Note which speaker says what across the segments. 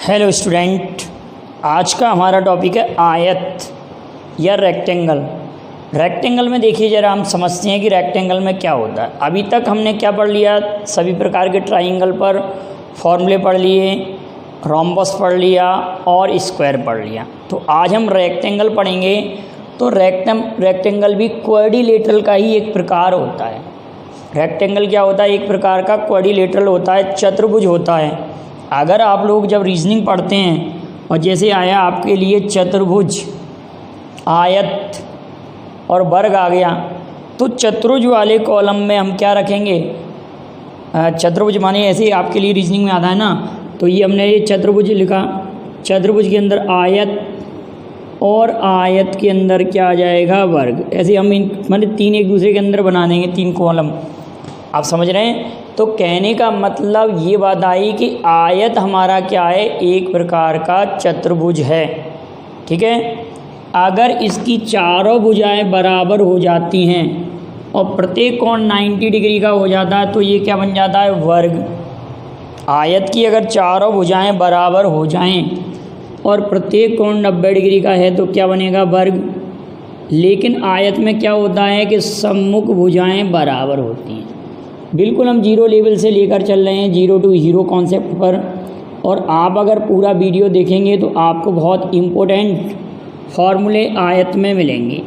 Speaker 1: Hello student, आज का हमारा टॉपिक है आयत या रेक्टेंगल। रेक्टेंगल में देखिए ज़रा, हम समझते हैं कि रेक्टेंगल में क्या होता है। अभी तक हमने क्या पढ़ लिया, सभी प्रकार के ट्राइंगल पर फॉर्मूले पढ़ लिए, रोम्बस पढ़ लिया और स्क्वायर पढ़ लिया। तो आज हम रेक्टेंगल पढ़ेंगे। तो रेक्टेंगल भी क्वाड्रिलेटरल का ही एक प्रकार होता है। रेक्टेंगल क्या होता है? एक प्रकार का क्वाड्रिलेटरल होता है, चतुर्भुज होता है। अगर आप लोग जब रीजनिंग पढ़ते हैं और जैसे आया आपके लिए चतुर्भुज, आयत और वर्ग आ गया, तो चतुर्भुज वाले कॉलम में हम क्या रखेंगे? चतुर्भुज माने ऐसे आपके लिए रीजनिंग में आता है ना, तो ये हमने ये चतुर्भुज लिखा। चतुर्भुज के अंदर आयत और आयत के अंदर क्या आ जाएगा? वर्ग। ऐसे हम माने तीन एक दूसरे के अंदर बना देंगे, तीन कॉलम। आप समझ रहे हैं? तो कहने का मतलब ये बात आई कि आयत हमारा क्या है? एक प्रकार का चतुर्भुज है। ठीक है। अगर इसकी चारों भुजाएं बराबर हो जाती हैं और प्रत्येक कोण 90 डिग्री का हो जाता है तो ये क्या बन जाता है? वर्ग। आयत की अगर चारों भुजाएं बराबर हो जाएं और प्रत्येक कोण 90 डिग्री का है तो क्या बनेगा? वर्ग। लेकिन आयत में क्या होता है कि सम्मुख भुजाएं बराबर होती हैं। बिल्कुल हम जीरो लेवल से लेकर चल रहे हैं, जीरो टू हीरो कॉन्सेप्ट पर। और आप अगर पूरा वीडियो देखेंगे तो आपको बहुत इम्पोर्टेंट फार्मूले आयत में मिलेंगे।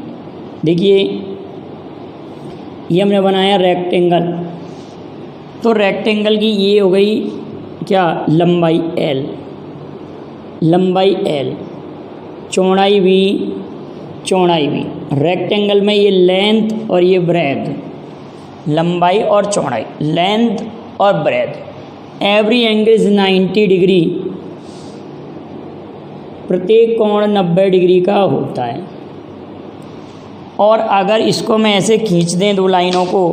Speaker 1: देखिए, ये हमने बनाया रेक्टेंगल। तो रेक्टेंगल की ये हो गई क्या? लंबाई L, लंबाई L, चौड़ाई V, चौड़ाई V। रेक्टेंगल में ये लेंथ और ये ब्रेथ, लंबाई और चौड़ाई, लेंथ और breadth. Every angle is 90 degree, प्रत्येक कोण 90 डिग्री का होता है। और अगर इसको मैं ऐसे खींच दें, दो लाइनों को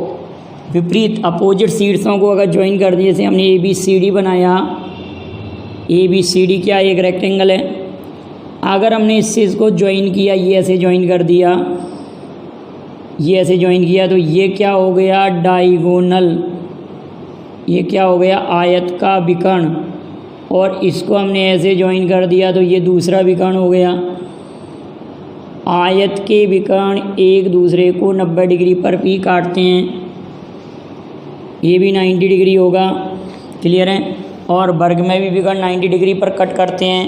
Speaker 1: विपरीत अपोजिट शीर्षों को अगर ज्वाइन कर दिए, जैसे हमने ABCD बनाया, ABCD क्या एक रेक्टेंगल है। अगर हमने इससे इसको ज्वाइन किया, ये ऐसे ज्वाइन कर दिया, ये ऐसे ज्वाइन किया, तो ये क्या हो गया? डायगोनल। ये क्या हो गया? आयत का विकर्ण। और इसको हमने ऐसे ज्वाइन कर दिया तो ये दूसरा विकर्ण हो गया। आयत के विकर्ण एक दूसरे को 90 डिग्री पर भी काटते हैं। ये भी 90 डिग्री होगा। क्लियर है? और वर्ग में भी विकर्ण 90 डिग्री पर कट करते हैं।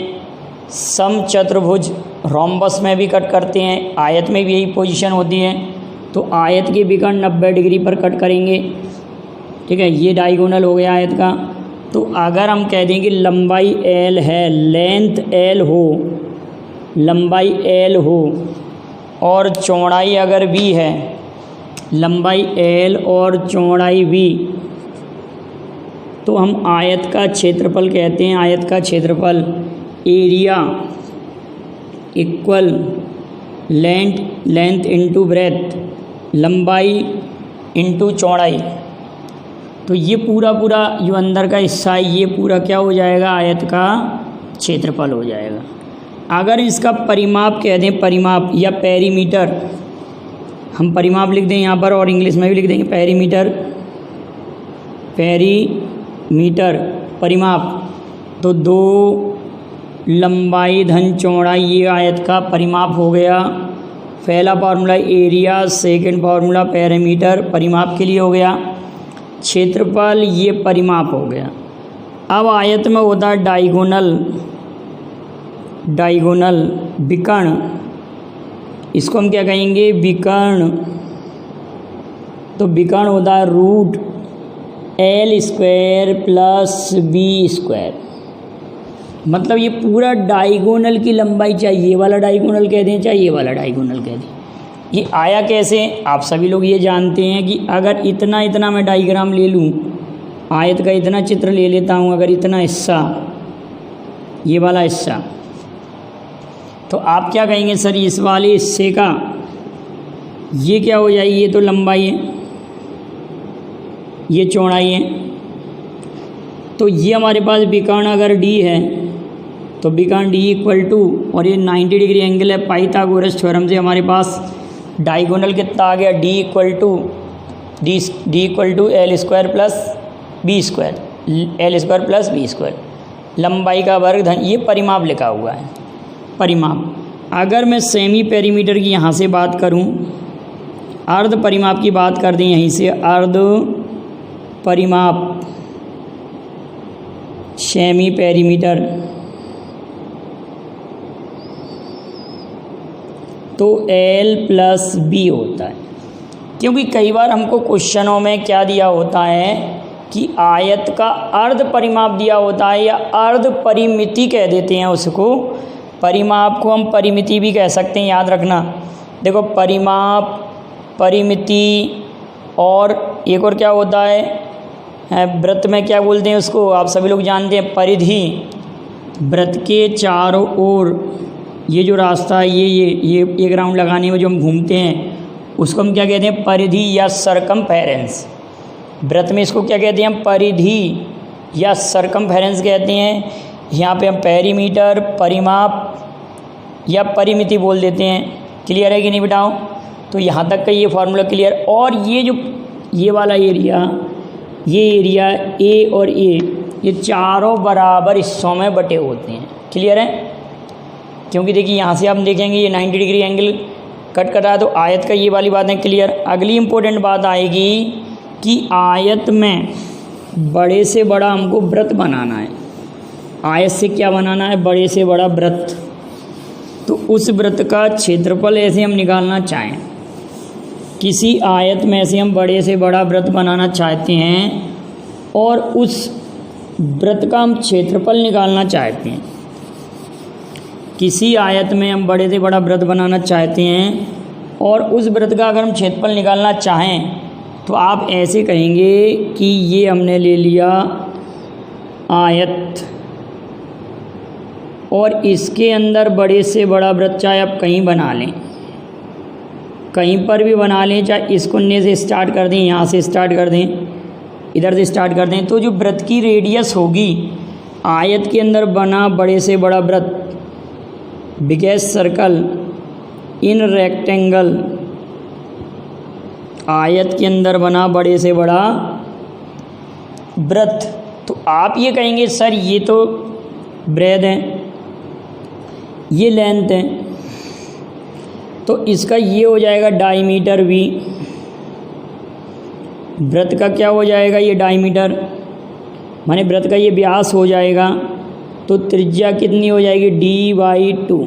Speaker 1: समचतुर्भुज रोम्बस में भी कट करते हैं। आयत में भी यही पोजीशन होती है। तो आयत के विकर्ण 90 डिग्री पर कट करेंगे। ठीक है, ये डायगोनल हो गया आयत का। तो अगर हम कह दें कि लंबाई L है, लेंथ L हो, लंबाई L हो और चौड़ाई अगर V है, लंबाई L और चौड़ाई V, तो हम आयत का क्षेत्रफल कहते हैं। आयत का क्षेत्रफल area equal length into breadth, लंबाई इंटू चौड़ाई। तो ये पूरा जो अंदर का हिस्सा है, ये पूरा क्या हो जाएगा? आयत का क्षेत्रफल हो जाएगा। अगर इसका परिमाप कह दें, परिमाप या पेरीमीटर, हम परिमाप लिख दें यहाँ पर और इंग्लिश में भी लिख देंगे पेरीमीटर, पेरीमीटर परिमाप। तो 2 लंबाई धन चौड़ाई, ये आयत का परिमाप हो गया। पहला formula area, second formula perimeter परिमाप के लिए हो गया। क्षेत्रफल ये परिमाप हो गया। अब आयत में होता है डायगोनल, डायगोनल विकर्ण। इसको हम क्या कहेंगे? विकर्ण। तो विकर्ण होता है root L square plus B square. मतलब ये पूरा डायगोनल की लंबाई, चाहे ये वाला डायगोनल कह दें चाहे ये वाला डायगोनल कह दें। ये आया कैसे? आप सभी लोग ये जानते हैं कि अगर इतना मैं डायग्राम ले लूँ, आयत का इतना चित्र ले लेता हूँ, अगर इतना हिस्सा, ये वाला हिस्सा, तो आप क्या कहेंगे? सर इस वाले हिस्से का ये क्या हो जाएगी? ये तो लंबाई है, ये चौड़ाई है। तो ये हमारे पास विकर्ण अगर D है तो विकर्ण D इक्वल टू, और ये 90 डिग्री एंगल है, पाइथागोरस थ्योरम से हमारे पास डायगोनल कितना आ गया? D equal to L square plus B square, L square plus B square. लंबाई का वर्ग धन, ये परिमाप लिखा हुआ है, परिमाप। अगर मैं सेमी पेरीमीटर की यहाँ से बात करूँ, अर्ध परिमाप की बात कर दें यहीं से, अर्ध परिमाप सेमी पेरीमीटर, तो L+B होता है। क्योंकि कई बार हमको क्वेश्चनों में क्या दिया होता है कि आयत का अर्ध परिमाप दिया होता है या अर्ध परिमिति कह देते हैं उसको। परिमाप को हम परिमिति भी कह सकते हैं, याद रखना। देखो परिमाप, परिमिति और एक और क्या होता है वृत्त में क्या बोलते हैं उसको, आप सभी लोग जानते हैं, परिधि। वृत्त के चारों ओर ये जो रास्ता है, ये एक राउंड लगाने में जो हम घूमते हैं उसको हम क्या कहते हैं, परिधि या सरकमफेरेंस। वृत्त में इसको क्या कहते हैं हम, परिधि या सरकमफेरेंस कहते हैं। यहाँ पे हम पेरीमीटर, परिमाप या परिमिति बोल देते हैं। क्लियर है कि नहीं बेटाओ? तो यहाँ तक का ये फार्मूला क्लियर। और ये जो ये वाला एरिया, ये एरिया ए और ए, ये चारों बराबर हिस्सों में बटे होते हैं। क्लियर है? क्योंकि देखिए यहाँ से हम देखेंगे ये 90 डिग्री एंगल कट कर रहा है, तो आयत का ये वाली बात है क्लियर। अगली इम्पोर्टेंट बात आएगी कि आयत में बड़े से बड़ा हमको वृत्त बनाना है। आयत से क्या बनाना है, बड़े से बड़ा वृत्त। तो उस वृत्त का क्षेत्रफल ऐसे हम निकालना चाहें, किसी आयत में से हम बड़े से बड़ा वृत्त बनाना चाहते हैं और उस वृत्त का हम क्षेत्रफल निकालना चाहते हैं। किसी आयत में हम बड़े से बड़ा वृत्त बनाना चाहते हैं और उस वृत्त का अगर हम क्षेत्रफल निकालना चाहें तो आप ऐसे कहेंगे कि ये हमने ले लिया आयत और इसके अंदर बड़े से बड़ा वृत्त, चाहे आप कहीं बना लें, कहीं पर भी बना लें, चाहे इस कोने से स्टार्ट कर दें, यहाँ से स्टार्ट कर दें, इधर से स्टार्ट कर दें, तो जो वृत्त की रेडियस होगी, आयत के अंदर बना बड़े से बड़ा वृत्त, बिगेस्ट सर्कल इन रेक्टेंगल, आयत के अंदर बना बड़े से बड़ा वृत्त। तो आप ये कहेंगे सर ये तो ब्रेड है, ये लेंथ है, तो इसका ये हो जाएगा डायमीटर v। वृत्त का क्या हो जाएगा, ये डायमीटर, माने वृत्त का ये व्यास हो जाएगा। तो त्रिज्या कितनी हो जाएगी, d/2।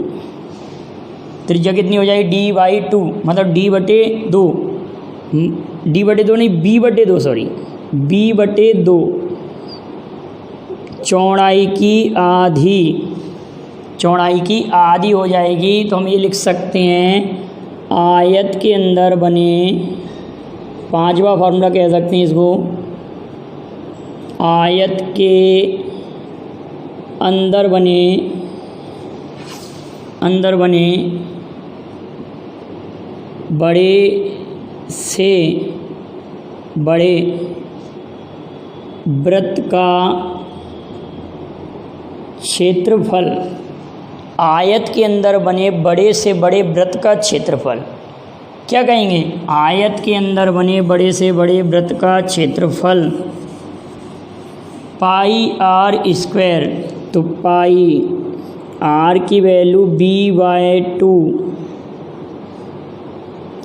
Speaker 1: त्रिज्या कितनी हो जाएगी, d/2, मतलब d/2, d/2 नहीं, b/2, सॉरी, b/2। चौड़ाई की आधी, चौड़ाई की आधी हो जाएगी। तो हम ये लिख सकते हैं आयत के अंदर बने, पांचवा फार्मूला कह सकते हैं इसको, आयत के अंदर बने बड़े से बड़े वृत्त का क्षेत्रफल, आयत के अंदर बने बड़े से बड़े वृत्त का क्षेत्रफल। क्या कहेंगे, आयत के अंदर बने बड़े से बड़े वृत्त का क्षेत्रफल πr²। तो पाई r की वैल्यू b/2,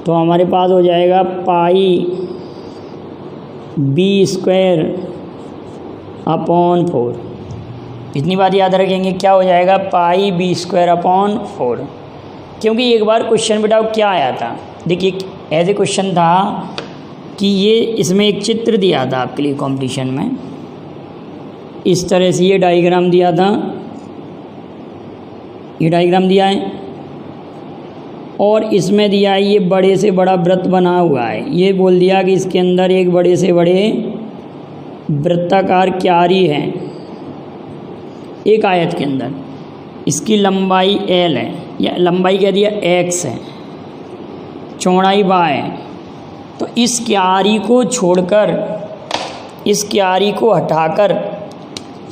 Speaker 1: तो हमारे पास हो जाएगा πb²/4। इतनी बात याद रखेंगे, क्या हो जाएगा, πb²/4। क्योंकि एक बार क्वेश्चन बेटा क्या आया था, देखिए ऐसे क्वेश्चन था कि ये इसमें एक चित्र दिया था आपके लिए कंपटीशन में, इस तरह से ये डायग्राम दिया था, ये डायग्राम दिया है और इसमें दिया है ये बड़े से बड़ा वृत्त बना हुआ है। ये बोल दिया कि इसके अंदर एक बड़े से बड़े वृत्ताकार क्यारी है एक आयत के अंदर, इसकी लंबाई l है, या लंबाई कह दिया x है, चौड़ाई y है। तो इस क्यारी को छोड़कर, इस क्यारी को हटाकर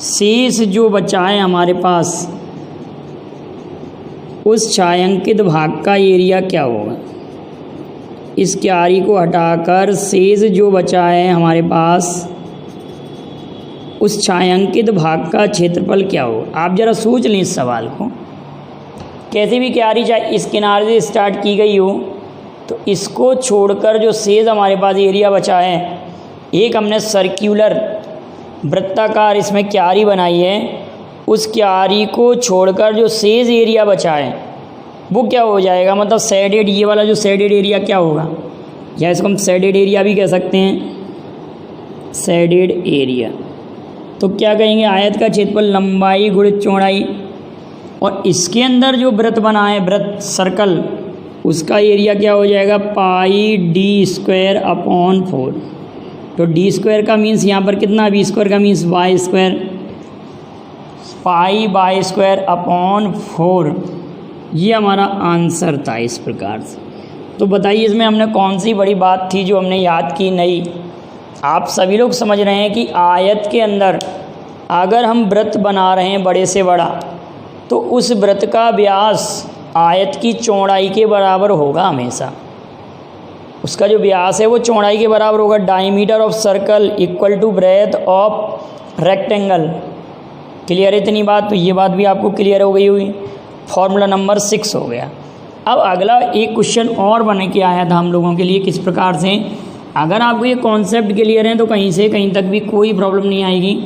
Speaker 1: शेष जो बचा है हमारे पास, उस छायांकित भाग का एरिया क्या होगा। इस क्यारी को हटाकर शेष जो बचा है हमारे पास, उस छायांकित भाग का क्षेत्रफल क्या हो। आप ज़रा सोच लें इस सवाल को। कैसे भी क्यारी चाहे इस किनारे से स्टार्ट की गई हो, तो इसको छोड़कर जो शेष हमारे पास एरिया बचा है, एक हमने सर्क्यूलर वृत्ताकार इसमें क्यारी बनाई है, उस क्यारी को छोड़कर जो शेष एरिया बचा है वो क्या हो जाएगा, मतलब शेडेड, ये वाला जो शेडेड एरिया क्या होगा, या इसको हम शेडेड एरिया भी कह सकते हैं, शेडेड एरिया। तो क्या कहेंगे, आयत का क्षेत्रफल लंबाई गुणित चौड़ाई, और इसके अंदर जो वृत्त बना है, वृत्त सर्कल, उसका एरिया क्या हो जाएगा, पाई डी स्क्वायर अपॉन 4। तो डी स्क्वायर का मीन्स यहाँ पर कितना, बी स्क्वायर का means Y square, pi by square upon 4। ये हमारा आंसर था इस प्रकार से। तो बताइए इसमें हमने कौन सी बड़ी बात थी जो हमने याद की नहीं। आप सभी लोग समझ रहे हैं कि आयत के अंदर अगर हम वृत्त बना रहे हैं बड़े से बड़ा, तो उस वृत्त का व्यास आयत की चौड़ाई के बराबर होगा हमेशा। उसका जो व्यास है वो चौड़ाई के बराबर होगा। Diameter of circle equal to breadth of rectangle. Clear है इतनी बात? तो ये बात भी आपको क्लियर हो गई होगी। फॉर्मूला नंबर 6 हो गया। अब अगला एक क्वेश्चन और बन के आया था हम लोगों के लिए, किस प्रकार से, अगर आपको ये कॉन्सेप्ट क्लियर है तो कहीं से कहीं तक भी कोई प्रॉब्लम नहीं आएगी।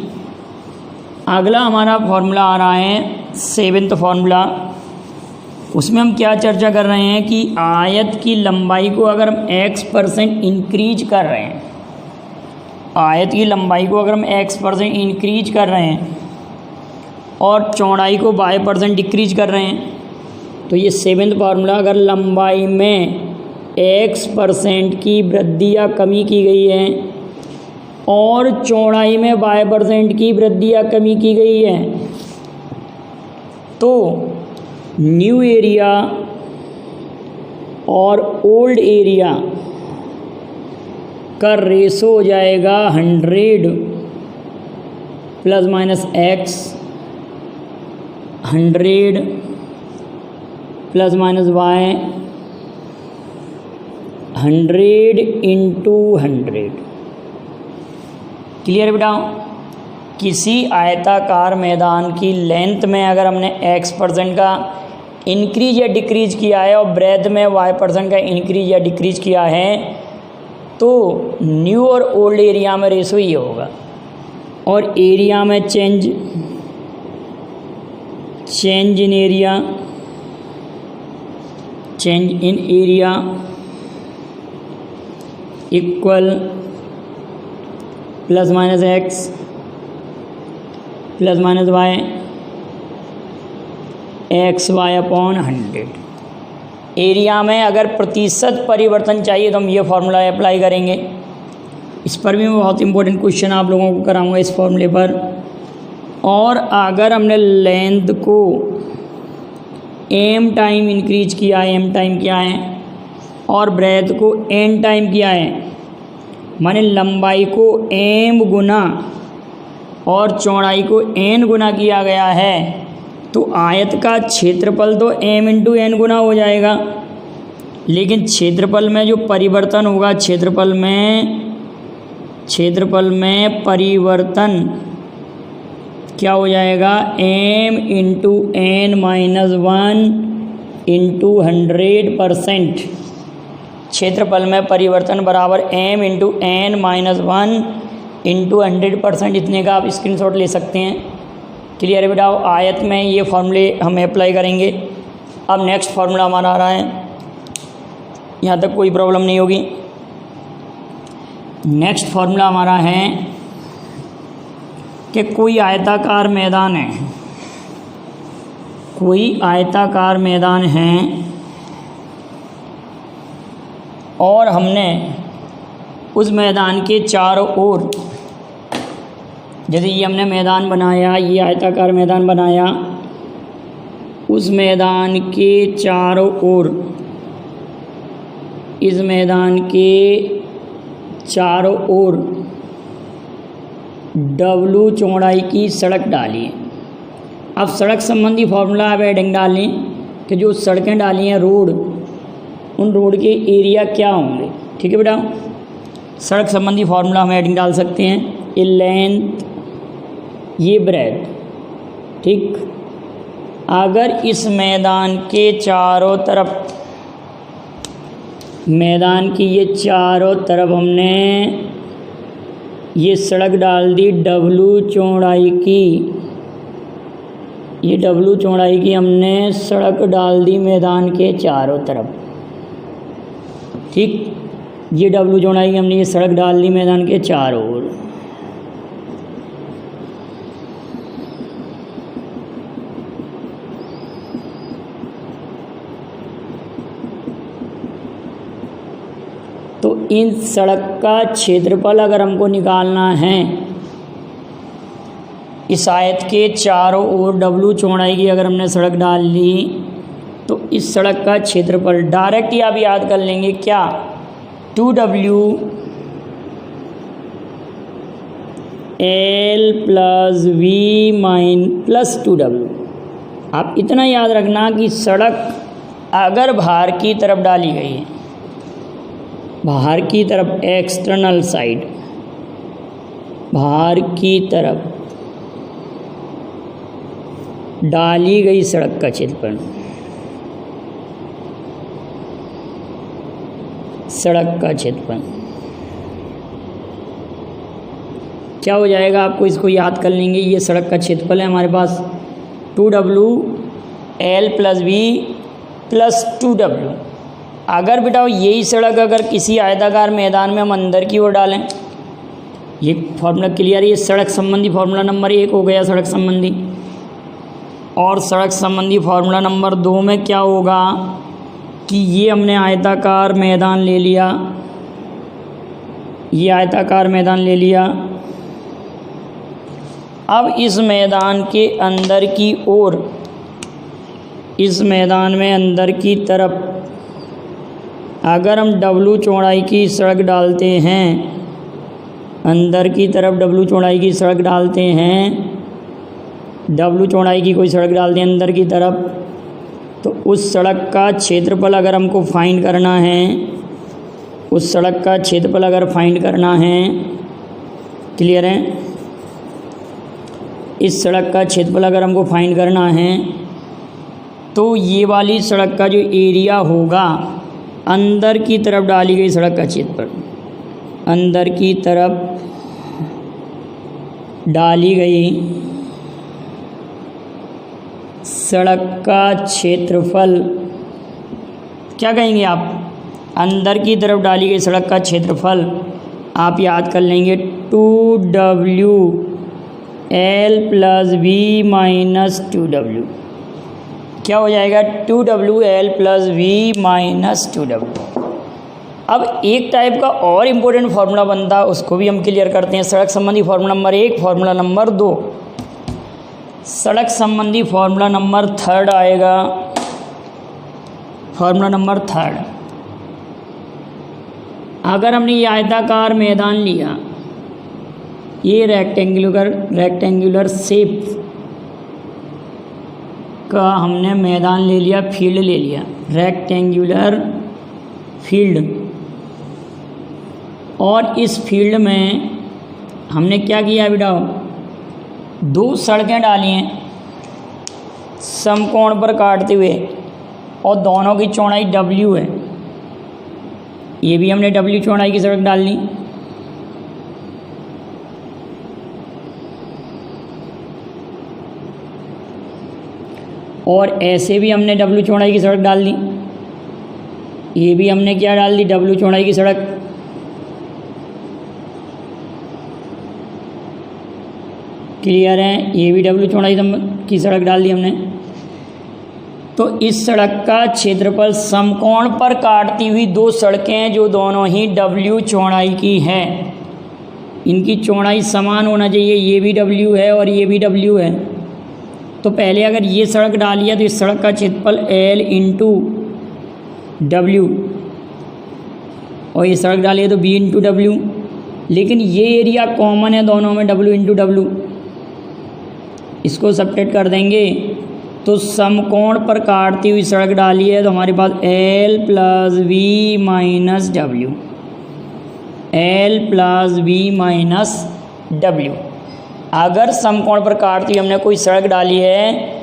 Speaker 1: अगला हमारा फॉर्मूला आ रहा है 7वां फॉर्मूला। उसमें हम क्या चर्चा कर रहे हैं कि आयत की लंबाई को अगर हम x% इंक्रीज कर रहे हैं, आयत की लंबाई को अगर हम x% इंक्रीज कर रहे हैं और चौड़ाई को y% डिक्रीज कर रहे हैं, तो ये 7वां फार्मूला, अगर लंबाई में x% की वृद्धि या कमी की गई है और चौड़ाई में y% की वृद्धि या कमी की गई है, तो न्यू एरिया और ओल्ड एरिया का रेशो हो जाएगा 100 plus minus x, 100 plus minus y, 100 into 100। Clear बेटा? किसी आयताकार मैदान की लेंथ में अगर हमने x% का इंक्रीज या डिक्रीज किया है और ब्रेथ में y% का इंक्रीज या डिक्रीज किया है, तो न्यू और ओल्ड एरिया में रेशो ये होगा। और एरिया में change in area, change in area equal plus minus x plus minus y, XY upon 100। Area में अगर प्रतिशत परिवर्तन चाहिए तो हम ये फार्मूला अप्लाई करेंगे। इस पर भी मैं बहुत इंपॉर्टेंट क्वेश्चन आप लोगों को कराऊंगा इस फॉर्मूले पर। और अगर हमने लेंथ को m टाइम इंक्रीज किया है, m टाइम किया है, और ब्रेथ को n टाइम किया है, माने लंबाई को m गुना और चौड़ाई को n गुना किया गया है, तो आयत का क्षेत्रफल तो m इंटू n गुना हो जाएगा। लेकिन क्षेत्रफल में जो परिवर्तन होगा, क्षेत्रफल में परिवर्तन क्या हो जाएगा, m into n minus 1 into 100%। क्षेत्रफल में परिवर्तन बराबर m into n minus 1 into 100%। इतने का आप स्क्रीनशॉट ले सकते हैं। क्लियर है बेटा? आयत में ये फॉर्मूले हम अप्लाई करेंगे। अब नेक्स्ट फार्मूला हमारा आ रहा है, यहाँ तक कोई प्रॉब्लम नहीं होगी। नेक्स्ट फार्मूला हमारा है कि कोई आयताकार मैदान है, कोई आयताकार मैदान है और हमने उस मैदान के चारों ओर, जैसे ये हमने मैदान बनाया, ये आयताकार मैदान बनाया, उस मैदान के चारों ओर, इस मैदान के चारों ओर W चौड़ाई की सड़क डाली है। अब सड़क संबंधी फॉर्मूला आप हेडिंग डालें कि जो सड़कें डाली हैं रोड, उन रोड के एरिया क्या होंगे। ठीक है बेटा? सड़क संबंधी फॉर्मूला हम हेडिंग डाल सकते हैं, ए लेंथ ये ब्रेड, ठीक। अगर इस मैदान के चारों तरफ, मैदान की ये चारों तरफ हमने ये सड़क डाल दी W चौड़ाई की, ये W चौड़ाई की हमने सड़क डाल दी मैदान के चारों तरफ, ठीक। ये W चौड़ाई की हमने ये सड़क डाल दी मैदान के चारों ओर। तो इन सड़क का क्षेत्रफल अगर हमको निकालना है, इस आयत के चारों ओर W चौड़ाई की अगर हमने सड़क डाल ली तो इस सड़क का क्षेत्रफल डायरेक्ट ही आप याद कर लेंगे क्या, 2W L plus V plus 2W। आप इतना याद रखना कि सड़क अगर बाहर की तरफ डाली गई है, बाहर की तरफ, एक्सटर्नल साइड, बाहर की तरफ डाली गई सड़क का क्षेत्रफल, सड़क का क्षेत्रफल क्या हो जाएगा, आपको इसको याद कर लेंगे। ये सड़क का क्षेत्रफल है हमारे पास 2W L plus V plus 2W। अगर बेटा यही सड़क अगर किसी आयताकार मैदान में हम अंदर की ओर डालें, ये फॉर्मूला क्लियर है। ये सड़क संबंधी फॉर्मूला नंबर 1 हो गया, सड़क संबंधी। और सड़क संबंधी फॉर्मूला नंबर 2 में क्या होगा कि ये हमने आयताकार मैदान ले लिया, ये आयताकार मैदान ले लिया। अब इस मैदान के अंदर की ओर, इस मैदान में अंदर की तरफ अगर हम W चौड़ाई की सड़क डालते हैं, अंदर की तरफ W चौड़ाई की सड़क डालते हैं, W चौड़ाई की कोई सड़क डालते हैं अंदर की तरफ, तो उस सड़क का क्षेत्रफल अगर हमको फाइंड करना है, उस सड़क का क्षेत्रफल अगर फाइंड करना है, क्लियर है, इस सड़क का क्षेत्रफल अगर हमको फाइंड करना है तो ये वाली सड़क का जो एरिया होगा, अंदर की तरफ डाली गई सड़क का क्षेत्रफल, अंदर की तरफ डाली गई सड़क का क्षेत्रफल क्या कहेंगे आप, अंदर की तरफ डाली गई सड़क का क्षेत्रफल आप याद कर लेंगे 2W L plus V minus 2W। क्या हो जाएगा, 2W L plus V minus 2W। अब एक टाइप का और इम्पोर्टेंट फार्मूला बनता है, उसको भी हम क्लियर करते हैं। सड़क संबंधी फार्मूला नंबर 1, फार्मूला नंबर 2। सड़क संबंधी फार्मूला नंबर 3 आएगा, फार्मूला नंबर 3। अगर हमने ये आयताकार मैदान लिया, ये रेक्टेंगुलर शेप का हमने मैदान ले लिया, फील्ड ले लिया, रेक्टेंगुलर फील्ड। और इस फील्ड में हमने क्या किया बेटा, 2 सड़कें डाली हैं समकोण पर काटते हुए, और दोनों की चौड़ाई W है। ये भी हमने W चौड़ाई की सड़क डाल ली। और ऐसे भी हमने W चौड़ाई की सड़क डाल दी। ये भी हमने क्या डाल दी, W चौड़ाई की सड़क। क्लियर है, ये भी W चौड़ाई की सड़क डाल दी हमने। तो इस सड़क का क्षेत्रफल समकोण पर काटती हुई 2 सड़कें जो दोनों ही W चौड़ाई की हैं, इनकी चौड़ाई समान होना चाहिए। ये भी W है और ये भी W है। तो पहले अगर ये सड़क डाली है तो इस सड़क का क्षेत्रफल L इंटू W, और ये सड़क डाली है तो B इंटू W। लेकिन ये एरिया कॉमन है दोनों में, W इंटू W। इसको सब्ट्रैक्ट कर देंगे तो समकोण पर काटती हुई सड़क डाली है तो हमारे पास L plus V minus W, L plus V minus W। अगर समकोण पर काटती हुई हमने कोई सड़क डाली है,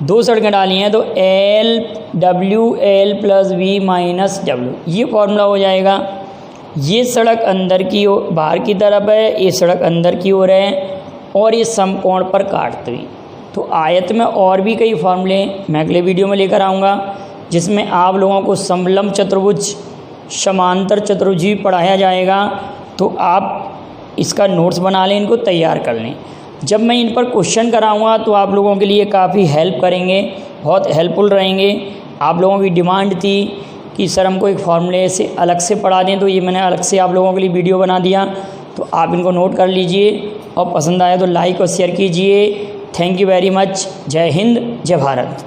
Speaker 1: 2 सड़कें डाली हैं, तो L W L plus V minus W, ये फॉर्मूला हो जाएगा। ये सड़क अंदर की ओर बाहर की तरफ है, ये सड़क अंदर की ओर है और ये समकोण पर काटती हुई। तो आयत में और भी कई फॉर्मूले मैं अगले वीडियो में लेकर आऊँगा, जिसमें आप लोगों को समलंब चतुर्भुज, समांतर चतुर्भुज भी पढ़ाया जाएगा। तो आप इसका नोट्स बना लें, इनको तैयार कर लें। जब मैं इन पर क्वेश्चन कराऊंगा तो आप लोगों के लिए काफ़ी हेल्प करेंगे, बहुत हेल्पफुल रहेंगे। आप लोगों की डिमांड थी कि सर हमको एक फॉर्मूले से अलग से पढ़ा दें, तो ये मैंने अलग से आप लोगों के लिए वीडियो बना दिया। तो आप इनको नोट कर लीजिए और पसंद आया तो लाइक और शेयर कीजिए। Thank you very much. जय हिंद, जय भारत।